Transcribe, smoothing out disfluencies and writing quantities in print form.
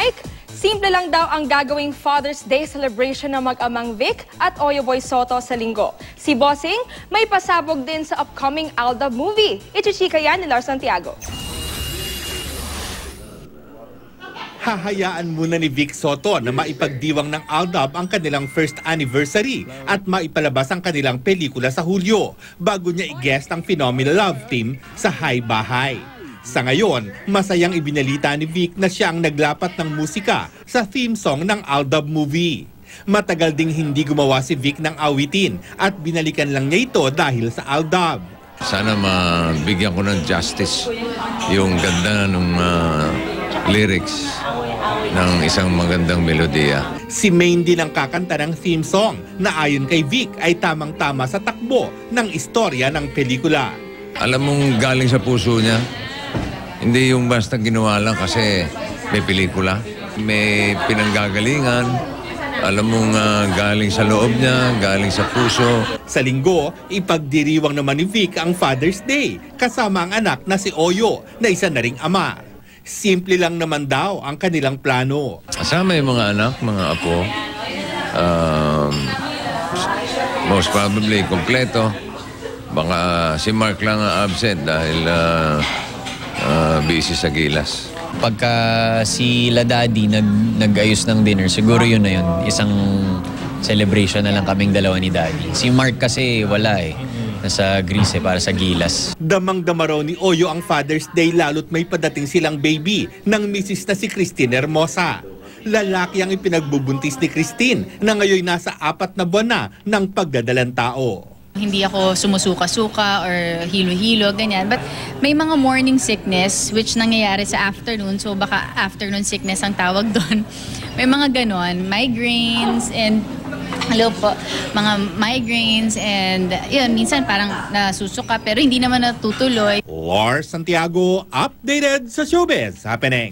Mike, simple lang daw ang gagawing Father's Day celebration ng mag-amang Vic at Oyo Boy Soto sa linggo. Si Bossing may pasabog din sa upcoming Aldab movie. Ichichika yan ni Lars Santiago. Hahayaan muna ni Vic Soto na maipagdiwang ng Aldab ang kanilang first anniversary at maipalabas ang kanilang pelikula sa Hulyo bago niya i-guest ang Phenomenal Love Team sa Hay Bahay. Sa ngayon, masayang ibinalita ni Vic na siya ang naglapat ng musika sa theme song ng Aldab movie. Matagal ding hindi gumawa si Vic ng awitin at binalikan lang niya ito dahil sa Aldab. Sana mabigyan ko ng justice yung ganda ng lyrics ng isang magandang melodiya. Si Maine din ang kakanta ng theme song na ayon kay Vic ay tamang-tama sa takbo ng istorya ng pelikula. Alam mong galing sa puso niya, hindi yung basta ginawa lang kasi may pelikula. May pinanggagalingan, alam mong galing sa loob niya, galing sa puso. Sa linggo, ipagdiriwang naman ni Vic ang Father's Day kasama ang anak na si Oyo na isa na ring ama. Simple lang naman daw ang kanilang plano. Kasama yung mga anak, mga apo. Most probably, kompleto. Baka si Mark lang absent dahil busy sa Gilas. Pagka si Daddy nag-ayos ng dinner, siguro yun na yun. Isang celebration na lang kaming dalawa ni Daddy. Si Mark kasi wala eh. Nasa Greece para sa Gilas. Damang-dama raw ni Oyo ang Father's Day lalo't may padating silang baby ng misis na si Christine Hermosa. Lalaki ang ipinagbubuntis ni Christine na ngayon nasa 4 na buwan na ng pagdadalang tao. Hindi ako sumusuka-suka or hilo-hilo, ganyan. But may mga morning sickness which nangyayari sa afternoon. So baka afternoon sickness ang tawag doon. May mga ganon, migraines and mga migraines and yun, minsan parang nasusuka pero hindi naman natutuloy. Lars Santiago, updated sa Showbiz Happening.